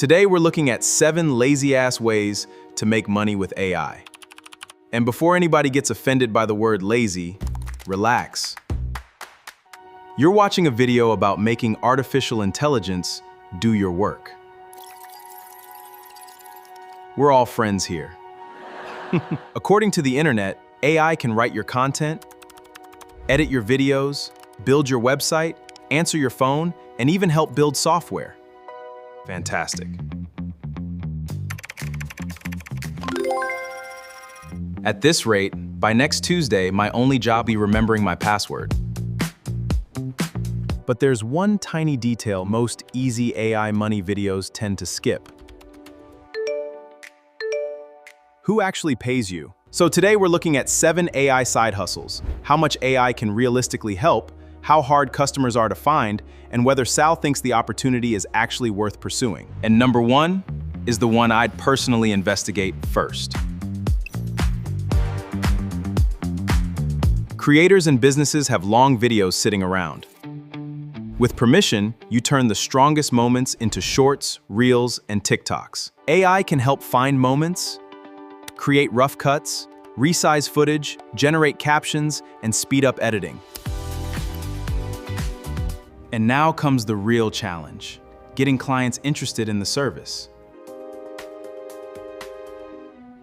Today we're looking at 7 lazy-ass ways to make money with AI. And before anybody gets offended by the word lazy, relax. You're watching a video about making artificial intelligence do your work. We're all friends here. According to the internet, AI can write your content, edit your videos, build your website, answer your phone, and even help build software. Fantastic. At this rate, by next Tuesday, my only job will be remembering my password. But there's one tiny detail most easy AI money videos tend to skip. Who actually pays you? So today we're looking at 7 AI side hustles, how much AI can realistically help, how hard customers are to find, and whether Sal thinks the opportunity is actually worth pursuing. And number 1 is the one I'd personally investigate first. Creators and businesses have long videos sitting around. With permission, you turn the strongest moments into shorts, reels, and TikToks. AI can help find moments, create rough cuts, resize footage, generate captions, and speed up editing. And now comes the real challenge, getting clients interested in the service.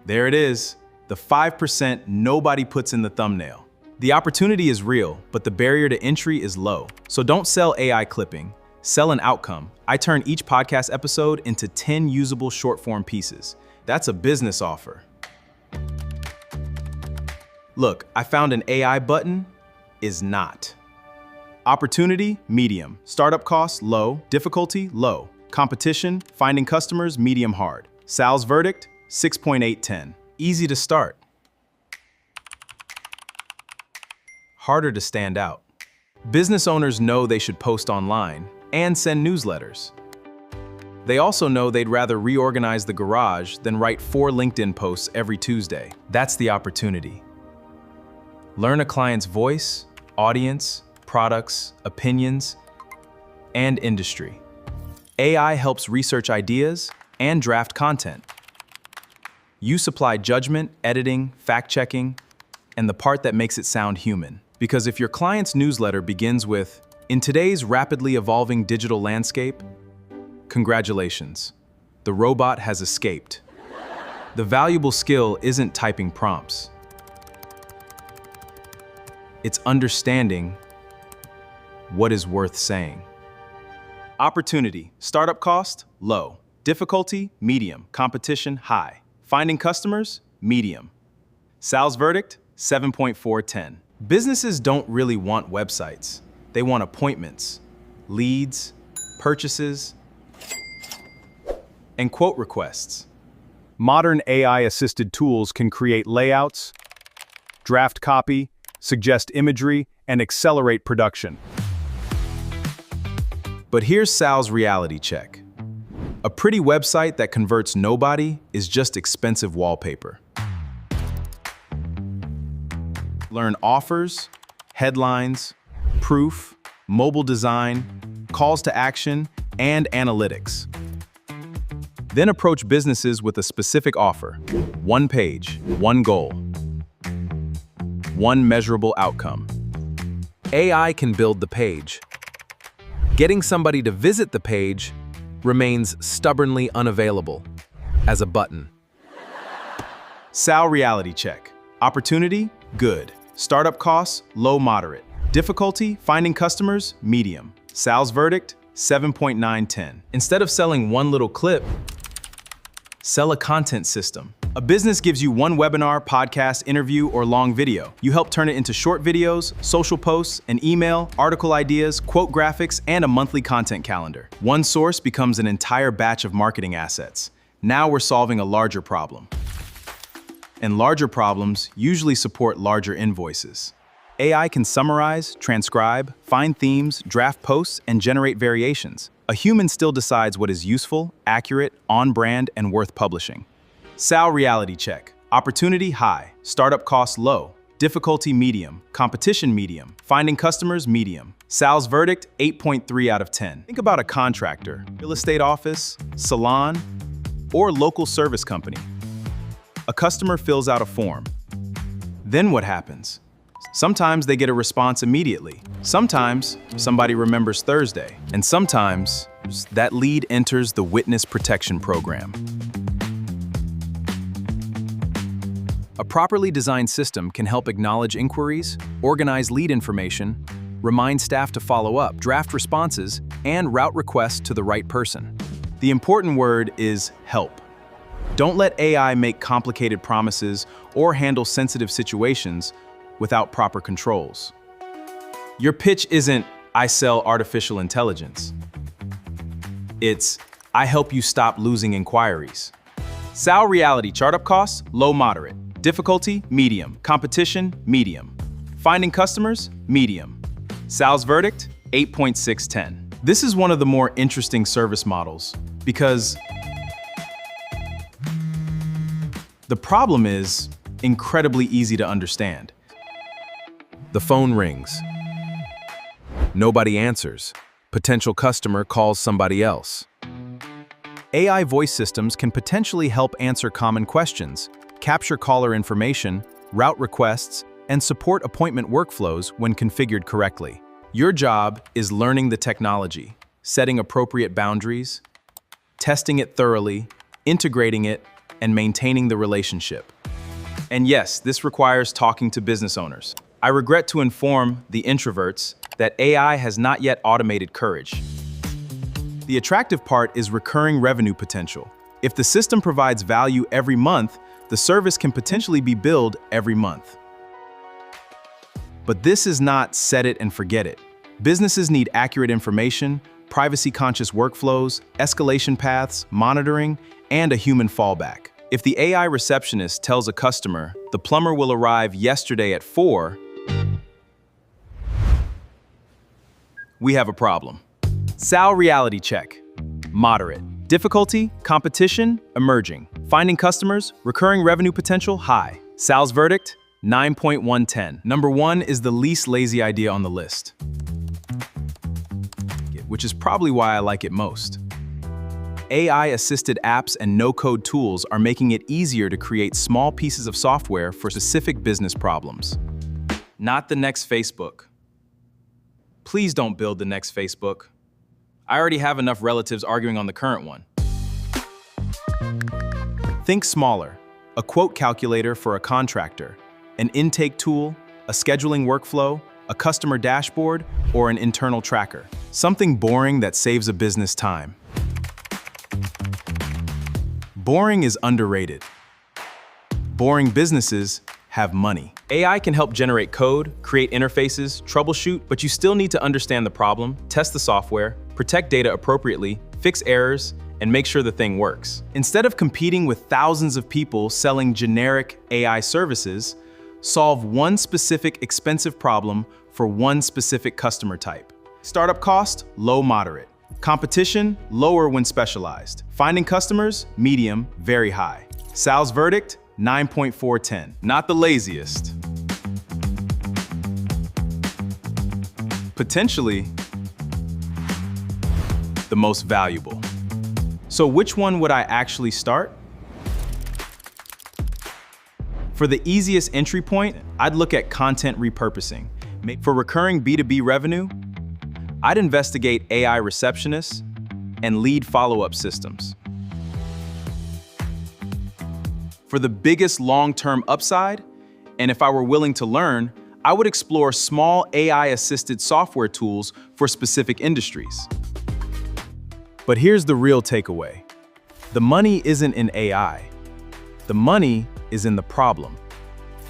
There it is, the 5% nobody puts in the thumbnail. The opportunity is real, but the barrier to entry is low. So don't sell AI clipping, sell an outcome. I turn each podcast episode into 10 usable short-form pieces. That's a business offer. Look, I found an AI button is not. Opportunity, medium. Startup costs, low. Difficulty, low. Competition, finding customers, medium hard. Sal's verdict, 6.8/10. Easy to start. Harder to stand out. Business owners know they should post online and send newsletters. They also know they'd rather reorganize the garage than write 4 LinkedIn posts every Tuesday. That's the opportunity. Learn a client's voice, audience, products, opinions, and industry. AI helps research ideas and draft content. You supply judgment, editing, fact-checking, and the part that makes it sound human. Because if your client's newsletter begins with, "In today's rapidly evolving digital landscape," congratulations, the robot has escaped. The valuable skill isn't typing prompts. It's understanding what is worth saying. Opportunity, startup cost, low. Difficulty, medium. Competition, high. Finding customers, medium. Sal's verdict, 7.4/10. Businesses don't really want websites. They want appointments, leads, purchases, and quote requests. Modern AI-assisted tools can create layouts, draft copy, suggest imagery, and accelerate production. But here's Sal's reality check. A pretty website that converts nobody is just expensive wallpaper. Learn offers, headlines, proof, mobile design, calls to action, and analytics. Then approach businesses with a specific offer. 1 page, 1 goal, 1 measurable outcome. AI can build the page. Getting somebody to visit the page remains stubbornly unavailable as a button. Sal reality check. Opportunity, good. Startup costs, low moderate. Difficulty, finding customers, medium. Sal's verdict, 7.9/10. Instead of selling one little clip, sell a content system. A business gives you one webinar, podcast, interview, or long video. You help turn it into short videos, social posts, an email, article ideas, quote graphics, and a monthly content calendar. One source becomes an entire batch of marketing assets. Now we're solving a larger problem. And larger problems usually support larger invoices. AI can summarize, transcribe, find themes, draft posts, and generate variations. A human still decides what is useful, accurate, on-brand, and worth publishing. Sal reality check. Opportunity high, startup costs low. difficulty medium, competition medium, finding customers medium. Sal's verdict, 8.3 out of 10. Think about a contractor, real estate office, salon, or local service company. A customer fills out a form. Then what happens? Sometimes they get a response immediately. Sometimes somebody remembers Thursday. And sometimes that lead enters the witness protection program. A properly designed system can help acknowledge inquiries, organize lead information, remind staff to follow up, draft responses, and route requests to the right person. The important word is help. Don't let AI make complicated promises or handle sensitive situations without proper controls. Your pitch isn't, "I sell artificial intelligence." It's, "I help you stop losing inquiries." SAL Reality Startup costs, low moderate. Difficulty, medium. Competition, medium. Finding customers, medium. Sal's verdict, 8.610. This is one of the more interesting service models because the problem is incredibly easy to understand. The phone rings. Nobody answers. Potential customer calls somebody else. AI voice systems can potentially help answer common questions, capture caller information, route requests, and support appointment workflows when configured correctly. Your job is learning the technology, setting appropriate boundaries, testing it thoroughly, integrating it, and maintaining the relationship. And yes, this requires talking to business owners. I regret to inform the introverts that AI has not yet automated courage. The attractive part is recurring revenue potential. If the system provides value every month, the service can potentially be billed every month. But this is not set it and forget it. Businesses need accurate information, privacy-conscious workflows, escalation paths, monitoring, and a human fallback. If the AI receptionist tells a customer the plumber will arrive yesterday at 4, we have a problem. SAL Reality Check, moderate. Difficulty, competition, emerging. Finding customers, recurring revenue potential, high. Sal's verdict, 9.110. Number 1 is the least lazy idea on the list, which is probably why I like it most. AI-assisted apps and no-code tools are making it easier to create small pieces of software for specific business problems. Not the next Facebook. Please don't build the next Facebook. I already have enough relatives arguing on the current one. Think smaller. A quote calculator for a contractor, an intake tool, a scheduling workflow, a customer dashboard, or an internal tracker. Something boring that saves a business time. Boring is underrated. Boring businesses have money. AI can help generate code, create interfaces, troubleshoot, but you still need to understand the problem, test the software, protect data appropriately, fix errors, and make sure the thing works. Instead of competing with thousands of people selling generic AI services, solve one specific expensive problem for one specific customer type. Startup cost, low moderate. Competition, lower when specialized. Finding customers, medium, very high. Sal's verdict, 9.410. Not the laziest. Potentially the most valuable. So which one would I actually start? For the easiest entry point, I'd look at content repurposing. For recurring B2B revenue, I'd investigate AI receptionists and lead follow-up systems. For the biggest long-term upside, and if I were willing to learn, I would explore small AI-assisted software tools for specific industries. But here's the real takeaway. The money isn't in AI. The money is in the problem.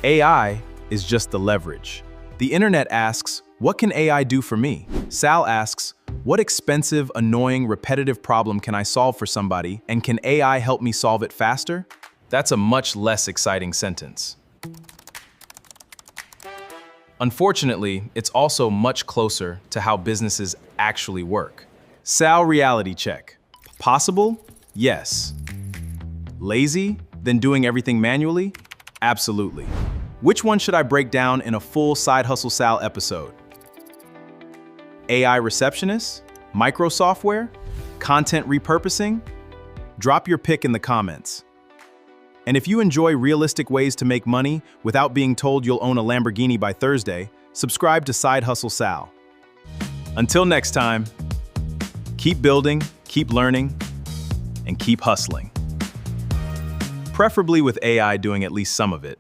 AI is just the leverage. The internet asks, what can AI do for me? Sal asks, what expensive, annoying, repetitive problem can I solve for somebody, and can AI help me solve it faster? That's a much less exciting sentence. Unfortunately, it's also much closer to how businesses actually work. SAL Reality Check. Possible? Yes. Lazy? Than doing everything manually? Absolutely. Which one should I break down in a full Side Hustle Sal episode? AI receptionist? Micro software? Content repurposing? Drop your pick in the comments. And if you enjoy realistic ways to make money without being told you'll own a Lamborghini by Thursday, subscribe to Side Hustle Sal. Until next time, keep building, keep learning, and keep hustling. Preferably with AI doing at least some of it.